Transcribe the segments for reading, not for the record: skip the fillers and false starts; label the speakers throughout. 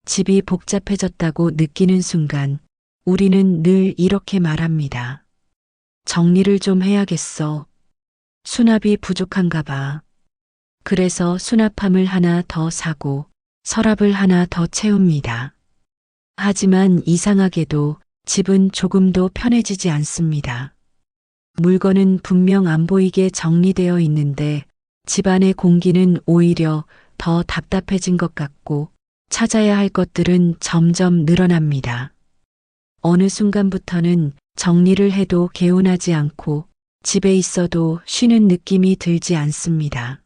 Speaker 1: 집이 복잡해졌다고 느끼는 순간 우리는 늘 이렇게 말합니다. 정리를 좀 해야겠어. 수납이 부족한가 봐. 그래서 수납함을 하나 더 사고 서랍을 하나 더 채웁니다. 하지만 이상하게도 집은 조금도 편해지지 않습니다. 물건은 분명 안 보이게 정리되어 있는데 집안의 공기는 오히려 더 답답해진 것 같고 찾아야 할 것들은 점점 늘어납니다. 어느 순간부터는 정리를 해도 개운하지 않고 집에 있어도 쉬는 느낌이 들지 않습니다.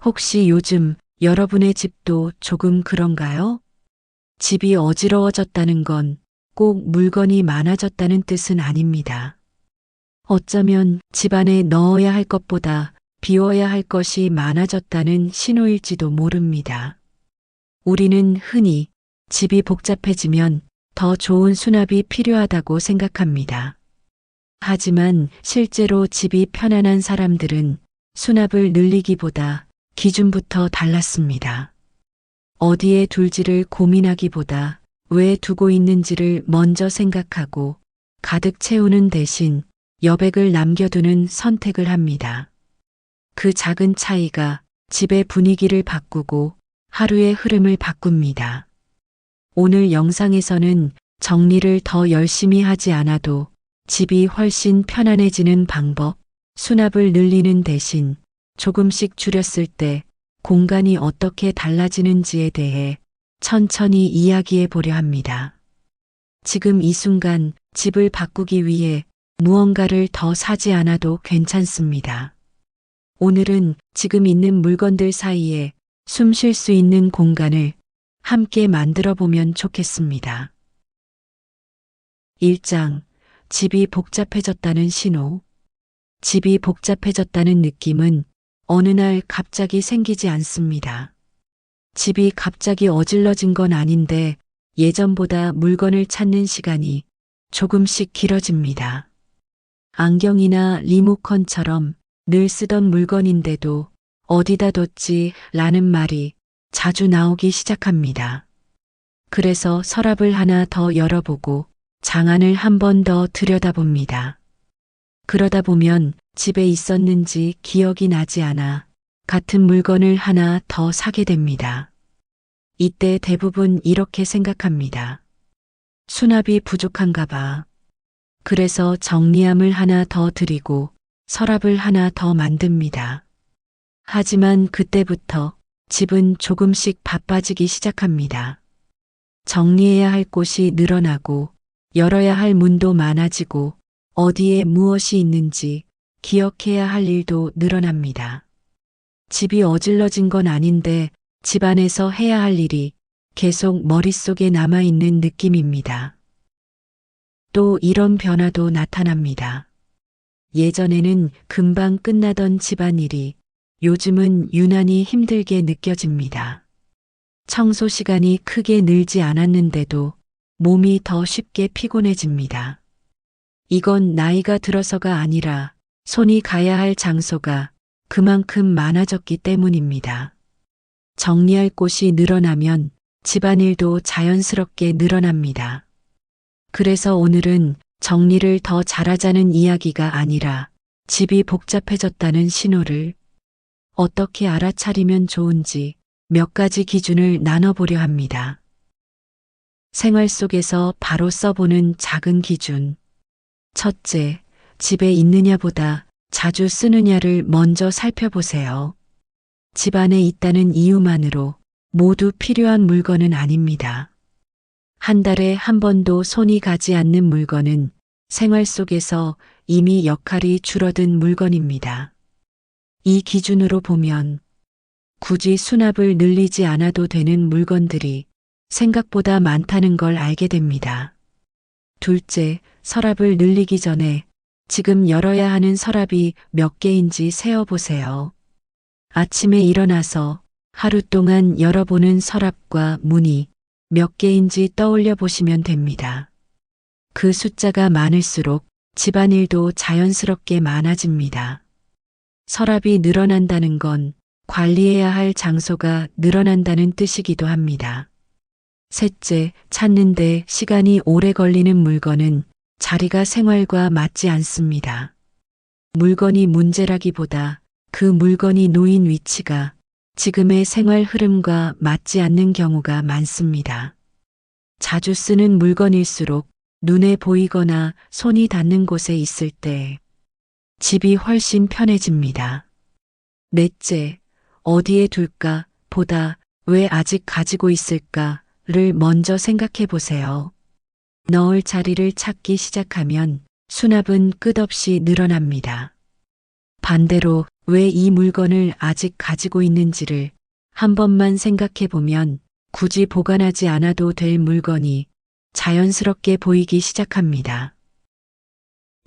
Speaker 1: 혹시 요즘 여러분의 집도 조금 그런가요? 집이 어지러워졌다는 건 꼭 물건이 많아졌다는 뜻은 아닙니다. 어쩌면 집안에 넣어야 할 것보다 비워야 할 것이 많아졌다는 신호일지도 모릅니다. 우리는 흔히 집이 복잡해지면 더 좋은 수납이 필요하다고 생각합니다. 하지만 실제로 집이 편안한 사람들은 수납을 늘리기보다 기준부터 달랐습니다. 어디에 둘지를 고민하기보다 왜 두고 있는지를 먼저 생각하고 가득 채우는 대신 여백을 남겨두는 선택을 합니다. 그 작은 차이가 집의 분위기를 바꾸고 하루의 흐름을 바꿉니다. 오늘 영상에서는 정리를 더 열심히 하지 않아도 집이 훨씬 편안해지는 방법, 수납을 늘리는 대신 조금씩 줄였을 때 공간이 어떻게 달라지는지에 대해 천천히 이야기해 보려 합니다. 지금 이 순간 집을 바꾸기 위해 무언가를 더 사지 않아도 괜찮습니다. 오늘은 지금 있는 물건들 사이에 숨 쉴 수 있는 공간을 함께 만들어 보면 좋겠습니다. 1장, 집이 복잡해졌다는 신호. 집이 복잡해졌다는 느낌은 어느 날 갑자기 생기지 않습니다. 집이 갑자기 어질러진 건 아닌데 예전보다 물건을 찾는 시간이 조금씩 길어집니다. 안경이나 리모컨처럼 늘 쓰던 물건인데도 어디다 뒀지 라는 말이 자주 나오기 시작합니다. 그래서 서랍을 하나 더 열어보고 장안을 한 번 더 들여다봅니다. 그러다 보면 집에 있었는지 기억이 나지 않아 같은 물건을 하나 더 사게 됩니다. 이때 대부분 이렇게 생각합니다. 수납이 부족한가 봐. 그래서 정리함을 하나 더 들이고 서랍을 하나 더 만듭니다. 하지만 그때부터 집은 조금씩 바빠지기 시작합니다. 정리해야 할 곳이 늘어나고 열어야 할 문도 많아지고 어디에 무엇이 있는지 기억해야 할 일도 늘어납니다. 집이 어질러진 건 아닌데 집안에서 해야 할 일이 계속 머릿속에 남아있는 느낌입니다. 또 이런 변화도 나타납니다. 예전에는 금방 끝나던 집안일이 요즘은 유난히 힘들게 느껴집니다. 청소 시간이 크게 늘지 않았는데도 몸이 더 쉽게 피곤해집니다. 이건 나이가 들어서가 아니라 손이 가야 할 장소가 그만큼 많아졌기 때문입니다. 정리할 곳이 늘어나면 집안일도 자연스럽게 늘어납니다. 그래서 오늘은 정리를 더 잘하자는 이야기가 아니라 집이 복잡해졌다는 신호를 어떻게 알아차리면 좋은지 몇 가지 기준을 나눠보려 합니다. 생활 속에서 바로 써보는 작은 기준. 첫째, 집에 있느냐보다 자주 쓰느냐를 먼저 살펴보세요. 집 안에 있다는 이유만으로 모두 필요한 물건은 아닙니다. 한 달에 한 번도 손이 가지 않는 물건은 생활 속에서 이미 역할이 줄어든 물건입니다. 이 기준으로 보면 굳이 수납을 늘리지 않아도 되는 물건들이 생각보다 많다는 걸 알게 됩니다. 둘째, 서랍을 늘리기 전에 지금 열어야 하는 서랍이 몇 개인지 세어보세요. 아침에 일어나서 하루 동안 열어보는 서랍과 문이 몇 개인지 떠올려 보시면 됩니다. 그 숫자가 많을수록 집안일도 자연스럽게 많아집니다. 서랍이 늘어난다는 건 관리해야 할 장소가 늘어난다는 뜻이기도 합니다. 셋째, 찾는데 시간이 오래 걸리는 물건은 자리가 생활과 맞지 않습니다. 물건이 문제라기보다 그 물건이 놓인 위치가 지금의 생활 흐름과 맞지 않는 경우가 많습니다. 자주 쓰는 물건일수록 눈에 보이거나 손이 닿는 곳에 있을 때 집이 훨씬 편해집니다. 넷째, 어디에 둘까 보다 왜 아직 가지고 있을까를 먼저 생각해 보세요. 넣을 자리를 찾기 시작하면 수납은 끝없이 늘어납니다. 반대로 왜 이 물건을 아직 가지고 있는지를 한 번만 생각해 보면 굳이 보관하지 않아도 될 물건이 자연스럽게 보이기 시작합니다.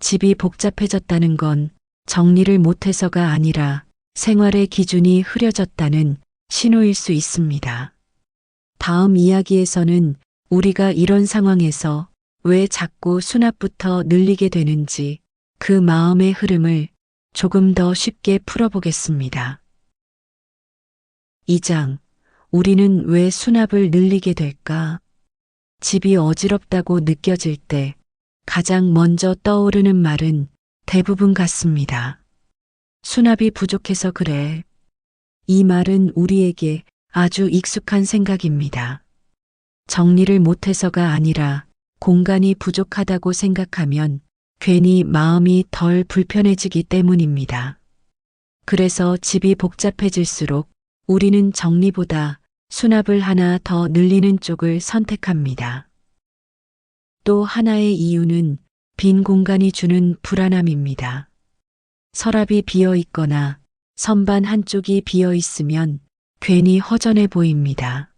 Speaker 1: 집이 복잡해졌다는 건 정리를 못해서가 아니라 생활의 기준이 흐려졌다는 신호일 수 있습니다. 다음 이야기에서는 우리가 이런 상황에서 왜 자꾸 수납부터 늘리게 되는지 그 마음의 흐름을 조금 더 쉽게 풀어보겠습니다. 2장. 우리는 왜 수납을 늘리게 될까? 집이 어지럽다고 느껴질 때 가장 먼저 떠오르는 말은 대부분 같습니다. 수납이 부족해서 그래. 이 말은 우리에게 아주 익숙한 생각입니다. 정리를 못해서가 아니라 공간이 부족하다고 생각하면 괜히 마음이 덜 불편해지기 때문입니다. 그래서 집이 복잡해질수록 우리는 정리보다 수납을 하나 더 늘리는 쪽을 선택합니다. 또 하나의 이유는 빈 공간이 주는 불안함입니다. 서랍이 비어 있거나 선반 한쪽이 비어 있으면 괜히 허전해 보입니다.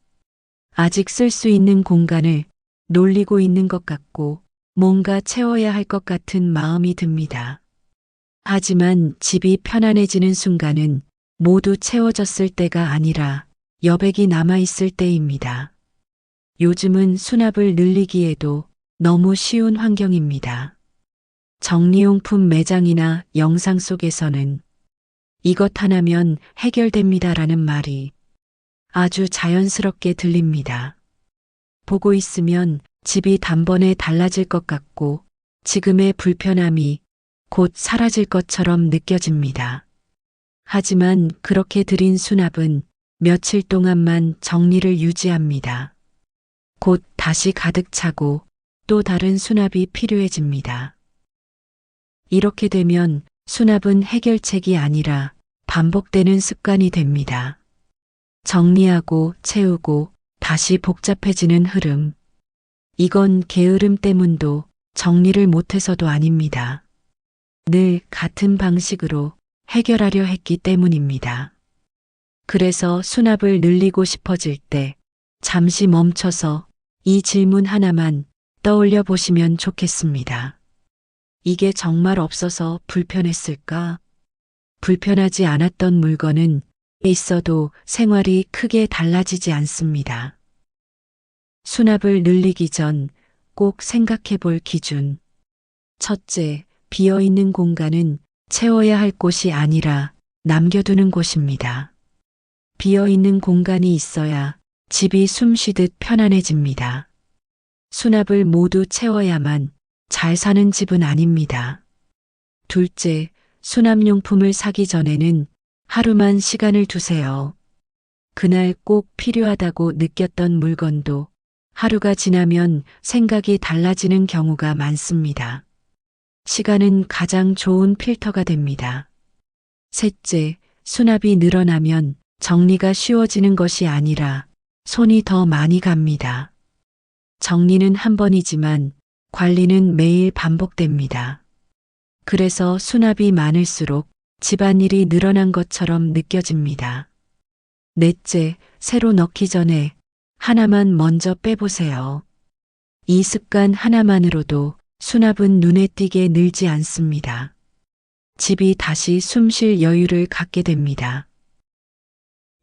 Speaker 1: 아직 쓸 수 있는 공간을 놀리고 있는 것 같고 뭔가 채워야 할 것 같은 마음이 듭니다. 하지만 집이 편안해지는 순간은 모두 채워졌을 때가 아니라 여백이 남아있을 때입니다. 요즘은 수납을 늘리기에도 너무 쉬운 환경입니다. 정리용품 매장이나 영상 속에서는 이것 하나면 해결됩니다라는 말이 아주 자연스럽게 들립니다. 보고 있으면 집이 단번에 달라질 것 같고 지금의 불편함이 곧 사라질 것처럼 느껴집니다. 하지만 그렇게 들인 수납은 며칠 동안만 정리를 유지합니다. 곧 다시 가득 차고 또 다른 수납이 필요해집니다. 이렇게 되면 수납은 해결책이 아니라 반복되는 습관이 됩니다. 정리하고 채우고 다시 복잡해지는 흐름. 이건 게으름 때문도 정리를 못해서도 아닙니다. 늘 같은 방식으로 해결하려 했기 때문입니다. 그래서 수납을 늘리고 싶어질 때 잠시 멈춰서 이 질문 하나만 떠올려 보시면 좋겠습니다. 이게 정말 없어서 불편했을까? 불편하지 않았던 물건은 있어도 생활이 크게 달라지지 않습니다. 수납을 늘리기 전 꼭 생각해 볼 기준. 첫째, 비어있는 공간은 채워야 할 곳이 아니라 남겨두는 곳입니다. 비어있는 공간이 있어야 집이 숨쉬듯 편안해집니다. 수납을 모두 채워야만 잘 사는 집은 아닙니다. 둘째, 수납용품을 사기 전에는 하루만 시간을 두세요. 그날 꼭 필요하다고 느꼈던 물건도 하루가 지나면 생각이 달라지는 경우가 많습니다. 시간은 가장 좋은 필터가 됩니다. 셋째, 수납이 늘어나면 정리가 쉬워지는 것이 아니라 손이 더 많이 갑니다. 정리는 한 번이지만 관리는 매일 반복됩니다. 그래서 수납이 많을수록 집안일이 늘어난 것처럼 느껴집니다. 넷째, 새로 넣기 전에 하나만 먼저 빼보세요. 이 습관 하나만으로도 수납은 눈에 띄게 늘지 않습니다. 집이 다시 숨 쉴 여유를 갖게 됩니다.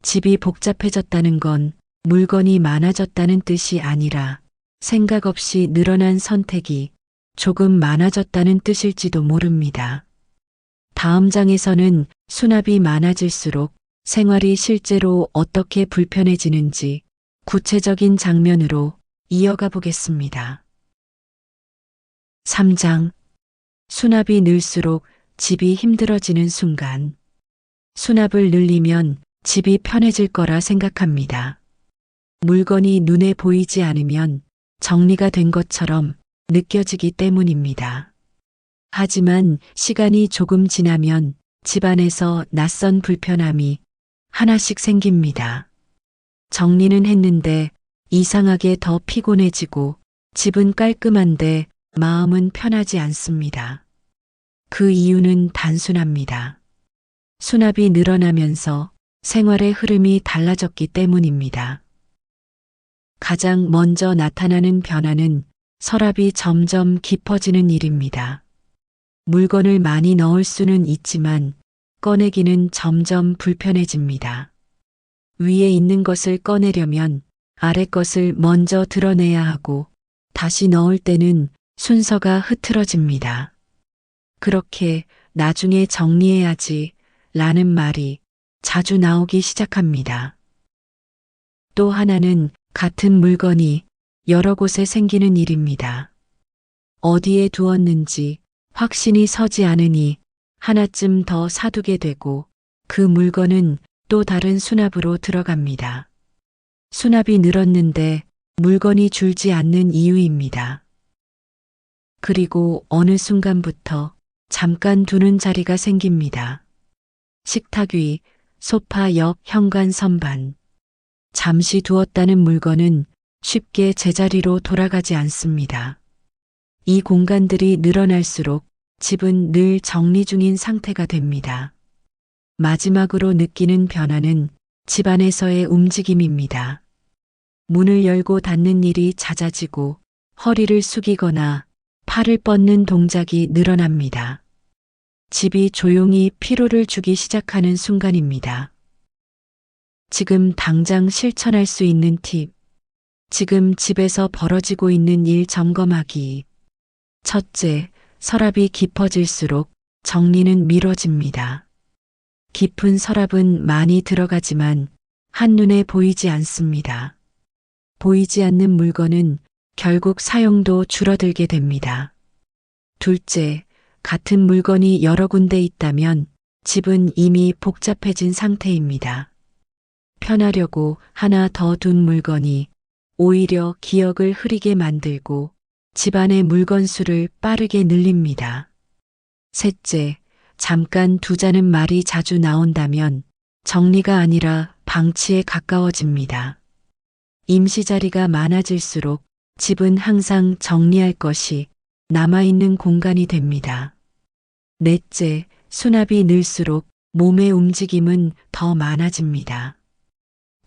Speaker 1: 집이 복잡해졌다는 건 물건이 많아졌다는 뜻이 아니라 생각 없이 늘어난 선택이 조금 많아졌다는 뜻일지도 모릅니다. 다음 장에서는 수납이 많아질수록 생활이 실제로 어떻게 불편해지는지 구체적인 장면으로 이어가 보겠습니다. 3장. 수납이 늘수록 집이 힘들어지는 순간. 수납을 늘리면 집이 편해질 거라 생각합니다. 물건이 눈에 보이지 않으면 정리가 된 것처럼 느껴지기 때문입니다. 하지만 시간이 조금 지나면 집안에서 낯선 불편함이 하나씩 생깁니다. 정리는 했는데 이상하게 더 피곤해지고 집은 깔끔한데 마음은 편하지 않습니다. 그 이유는 단순합니다. 수납이 늘어나면서 생활의 흐름이 달라졌기 때문입니다. 가장 먼저 나타나는 변화는 서랍이 점점 깊어지는 일입니다. 물건을 많이 넣을 수는 있지만 꺼내기는 점점 불편해집니다. 위에 있는 것을 꺼내려면 아래 것을 먼저 드러내야 하고 다시 넣을 때는 순서가 흐트러집니다. 그렇게 나중에 정리해야지 라는 말이 자주 나오기 시작합니다. 또 하나는 같은 물건이 여러 곳에 생기는 일입니다. 어디에 두었는지 확신이 서지 않으니 하나쯤 더 사두게 되고 그 물건은 또 다른 수납으로 들어갑니다. 수납이 늘었는데 물건이 줄지 않는 이유입니다. 그리고 어느 순간부터 잠깐 두는 자리가 생깁니다. 식탁 위, 소파 옆 현관 선반. 잠시 두었다는 물건은 쉽게 제자리로 돌아가지 않습니다. 이 공간들이 늘어날수록 집은 늘 정리 중인 상태가 됩니다. 마지막으로 느끼는 변화는 집안에서의 움직임입니다. 문을 열고 닫는 일이 잦아지고 허리를 숙이거나 팔을 뻗는 동작이 늘어납니다. 집이 조용히 피로를 주기 시작하는 순간입니다. 지금 당장 실천할 수 있는 팁. 지금 집에서 벌어지고 있는 일 점검하기. 첫째, 서랍이 깊어질수록 정리는 미뤄집니다. 깊은 서랍은 많이 들어가지만 한눈에 보이지 않습니다. 보이지 않는 물건은 결국 사용도 줄어들게 됩니다. 둘째, 같은 물건이 여러 군데 있다면 집은 이미 복잡해진 상태입니다. 편하려고 하나 더 둔 물건이 오히려 기억을 흐리게 만들고 집안의 물건 수를 빠르게 늘립니다. 셋째, 잠깐 두자는 말이 자주 나온다면 정리가 아니라 방치에 가까워집니다. 임시 자리가 많아질수록 집은 항상 정리할 것이 남아있는 공간이 됩니다. 넷째, 수납이 늘수록 몸의 움직임은 더 많아집니다.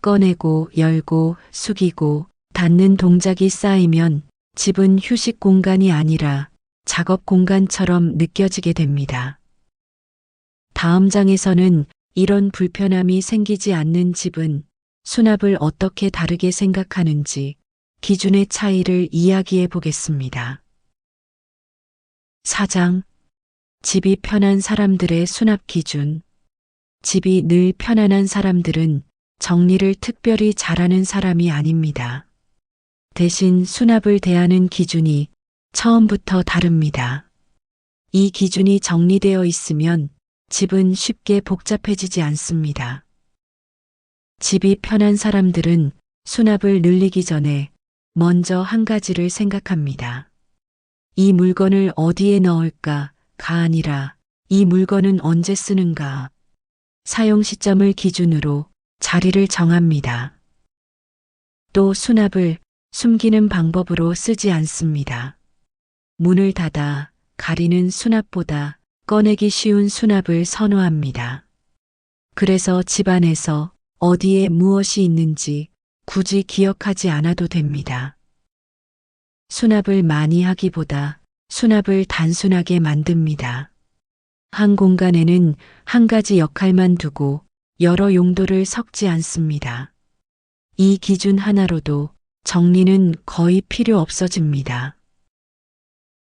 Speaker 1: 꺼내고 열고 숙이고 닫는 동작이 쌓이면 집은 휴식 공간이 아니라 작업 공간처럼 느껴지게 됩니다. 다음 장에서는 이런 불편함이 생기지 않는 집은 수납을 어떻게 다르게 생각하는지 기준의 차이를 이야기해 보겠습니다. 4장. 집이 편한 사람들의 수납 기준. 집이 늘 편안한 사람들은 정리를 특별히 잘하는 사람이 아닙니다. 대신 수납을 대하는 기준이 처음부터 다릅니다. 이 기준이 정리되어 있으면 집은 쉽게 복잡해지지 않습니다. 집이 편한 사람들은 수납을 늘리기 전에 먼저 한 가지를 생각합니다. 이 물건을 어디에 넣을까가 아니라 이 물건은 언제 쓰는가. 사용 시점을 기준으로 자리를 정합니다. 또 수납을 숨기는 방법으로 쓰지 않습니다. 문을 닫아 가리는 수납보다 꺼내기 쉬운 수납을 선호합니다. 그래서 집안에서 어디에 무엇이 있는지 굳이 기억하지 않아도 됩니다. 수납을 많이 하기보다 수납을 단순하게 만듭니다. 한 공간에는 한 가지 역할만 두고 여러 용도를 섞지 않습니다. 이 기준 하나로도 정리는 거의 필요 없어집니다.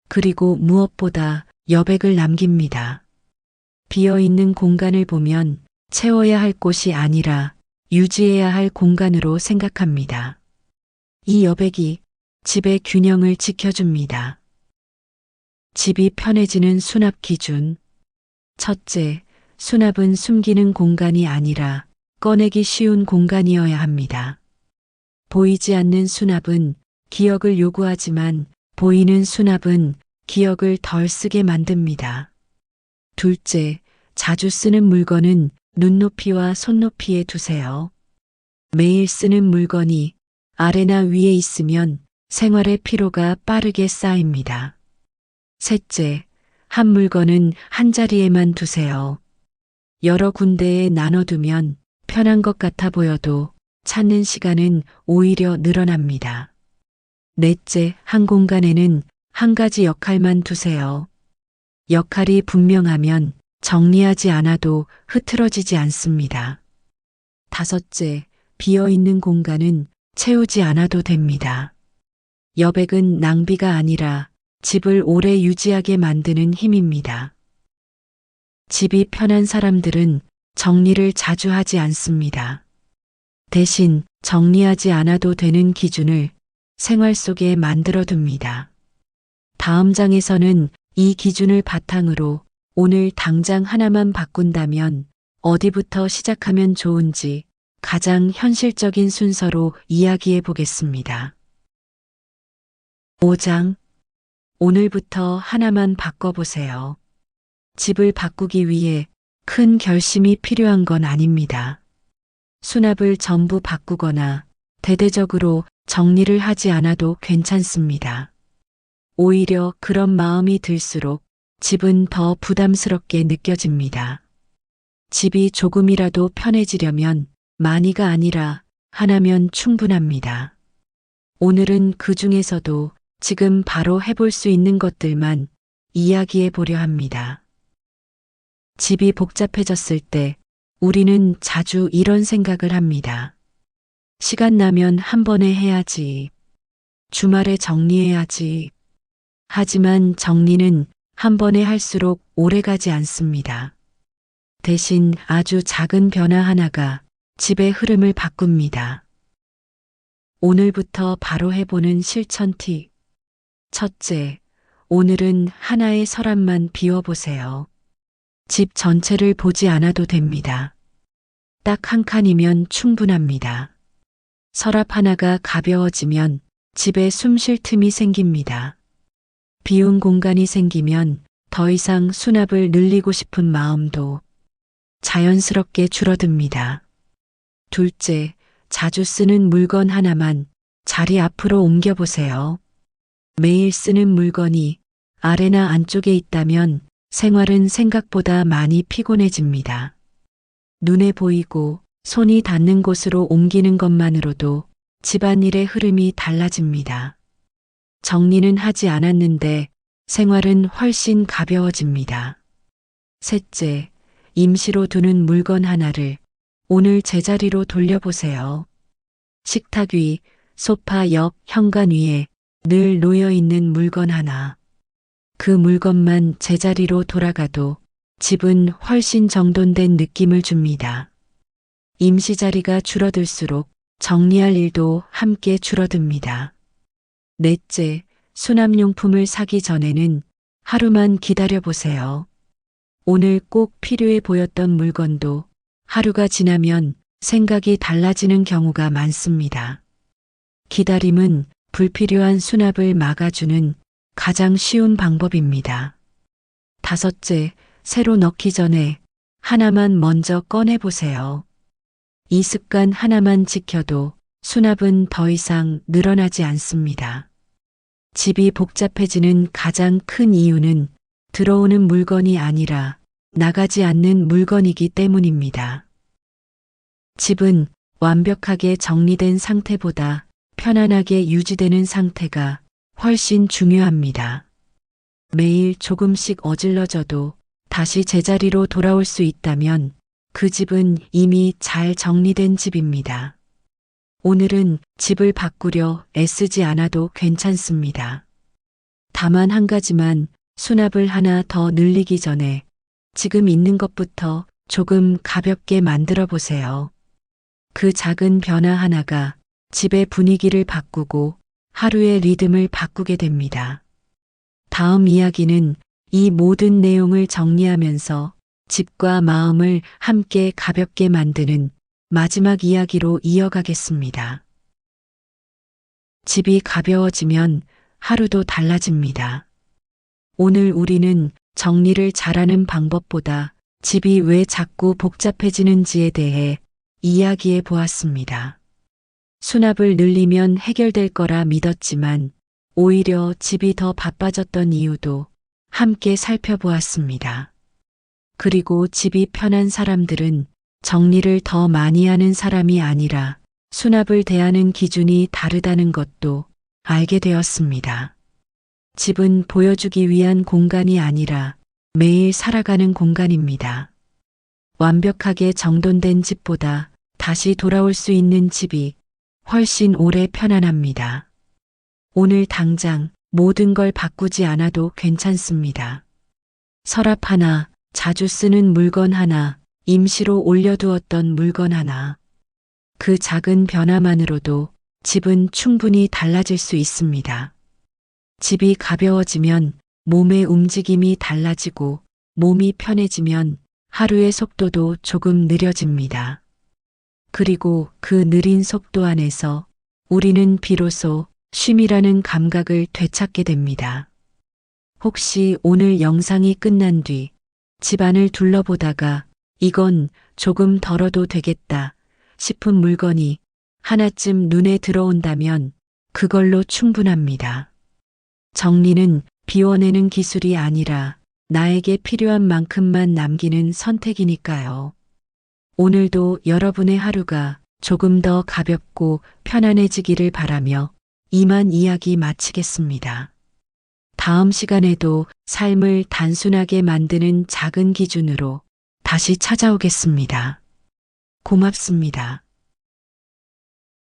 Speaker 1: 그리고 무엇보다 여백을 남깁니다. 비어있는 공간을 보면 채워야 할 곳이 아니라 유지해야 할 공간으로 생각합니다. 이 여백이 집의 균형을 지켜줍니다. 집이 편해지는 수납 기준. 첫째, 수납은 숨기는 공간이 아니라 꺼내기 쉬운 공간이어야 합니다. 보이지 않는 수납은 기억을 요구하지만 보이는 수납은 기억을 덜 쓰게 만듭니다. 둘째, 자주 쓰는 물건은 눈높이와 손높이에 두세요. 매일 쓰는 물건이 아래나 위에 있으면 생활의 피로가 빠르게 쌓입니다. 셋째, 한 물건은 한 자리에만 두세요. 여러 군데에 나눠두면 편한 것 같아 보여도 찾는 시간은 오히려 늘어납니다. 넷째, 한 공간에는 한 가지 역할만 두세요. 역할이 분명하면 정리하지 않아도 흐트러지지 않습니다. 다섯째, 비어있는 공간은 채우지 않아도 됩니다. 여백은 낭비가 아니라 집을 오래 유지하게 만드는 힘입니다. 집이 편한 사람들은 정리를 자주 하지 않습니다. 대신 정리하지 않아도 되는 기준을 생활 속에 만들어 둡니다. 다음 장에서는 이 기준을 바탕으로 오늘 당장 하나만 바꾼다면 어디부터 시작하면 좋은지 가장 현실적인 순서로 이야기해 보겠습니다. 5장. 오늘부터 하나만 바꿔보세요. 집을 바꾸기 위해 큰 결심이 필요한 건 아닙니다. 수납을 전부 바꾸거나 대대적으로 정리를 하지 않아도 괜찮습니다. 오히려 그런 마음이 들수록 집은 더 부담스럽게 느껴집니다. 집이 조금이라도 편해지려면 많이가 아니라 하나면 충분합니다. 오늘은 그 중에서도 지금 바로 해볼 수 있는 것들만 이야기해 보려 합니다. 집이 복잡해졌을 때 우리는 자주 이런 생각을 합니다. 시간 나면 한 번에 해야지. 주말에 정리해야지. 하지만 정리는 한 번에 할수록 오래가지 않습니다. 대신 아주 작은 변화 하나가 집의 흐름을 바꿉니다. 오늘부터 바로 해보는 실천 팁. 첫째, 오늘은 하나의 서랍만 비워보세요. 집 전체를 보지 않아도 됩니다. 딱 한 칸이면 충분합니다. 서랍 하나가 가벼워지면 집에 숨 쉴 틈이 생깁니다. 비운 공간이 생기면 더 이상 수납을 늘리고 싶은 마음도 자연스럽게 줄어듭니다. 둘째, 자주 쓰는 물건 하나만 자리 앞으로 옮겨보세요. 매일 쓰는 물건이 아래나 안쪽에 있다면 생활은 생각보다 많이 피곤해집니다. 눈에 보이고 손이 닿는 곳으로 옮기는 것만으로도 집안일의 흐름이 달라집니다. 정리는 하지 않았는데 생활은 훨씬 가벼워집니다. 셋째, 임시로 두는 물건 하나를 오늘 제자리로 돌려보세요. 식탁 위, 소파 옆, 현관 위에 늘 놓여 있는 물건 하나. 그 물건만 제자리로 돌아가도 집은 훨씬 정돈된 느낌을 줍니다. 임시 자리가 줄어들수록 정리할 일도 함께 줄어듭니다. 넷째, 수납용품을 사기 전에는 하루만 기다려보세요. 오늘 꼭 필요해 보였던 물건도 하루가 지나면 생각이 달라지는 경우가 많습니다. 기다림은 불필요한 수납을 막아주는 가장 쉬운 방법입니다. 다섯째, 새로 넣기 전에 하나만 먼저 꺼내보세요. 이 습관 하나만 지켜도 수납은 더 이상 늘어나지 않습니다. 집이 복잡해지는 가장 큰 이유는 들어오는 물건이 아니라 나가지 않는 물건이기 때문입니다. 집은 완벽하게 정리된 상태보다 편안하게 유지되는 상태가 훨씬 중요합니다. 매일 조금씩 어질러져도 다시 제자리로 돌아올 수 있다면 그 집은 이미 잘 정리된 집입니다. 오늘은 집을 바꾸려 애쓰지 않아도 괜찮습니다. 다만 한 가지만 수납을 하나 더 늘리기 전에 지금 있는 것부터 조금 가볍게 만들어 보세요. 그 작은 변화 하나가 집의 분위기를 바꾸고 하루의 리듬을 바꾸게 됩니다. 다음 이야기는 이 모든 내용을 정리하면서 집과 마음을 함께 가볍게 만드는 마지막 이야기로 이어가겠습니다. 집이 가벼워지면 하루도 달라집니다. 오늘 우리는 정리를 잘하는 방법보다 집이 왜 자꾸 복잡해지는지에 대해 이야기해 보았습니다. 수납을 늘리면 해결될 거라 믿었지만 오히려 집이 더 바빠졌던 이유도 함께 살펴보았습니다. 그리고 집이 편한 사람들은 정리를 더 많이 하는 사람이 아니라 수납을 대하는 기준이 다르다는 것도 알게 되었습니다. 집은 보여주기 위한 공간이 아니라 매일 살아가는 공간입니다. 완벽하게 정돈된 집보다 다시 돌아올 수 있는 집이 훨씬 오래 편안합니다. 오늘 당장 모든 걸 바꾸지 않아도 괜찮습니다. 서랍 하나, 자주 쓰는 물건 하나, 임시로 올려두었던 물건 하나. 그 작은 변화만으로도 집은 충분히 달라질 수 있습니다. 집이 가벼워지면 몸의 움직임이 달라지고 몸이 편해지면 하루의 속도도 조금 느려집니다. 그리고 그 느린 속도 안에서 우리는 비로소 쉼이라는 감각을 되찾게 됩니다. 혹시 오늘 영상이 끝난 뒤 집안을 둘러보다가 이건 조금 덜어도 되겠다 싶은 물건이 하나쯤 눈에 들어온다면 그걸로 충분합니다. 정리는 비워내는 기술이 아니라 나에게 필요한 만큼만 남기는 선택이니까요. 오늘도 여러분의 하루가 조금 더 가볍고 편안해지기를 바라며 이만 이야기 마치겠습니다. 다음 시간에도 삶을 단순하게 만드는 작은 기준으로 다시 찾아오겠습니다. 고맙습니다.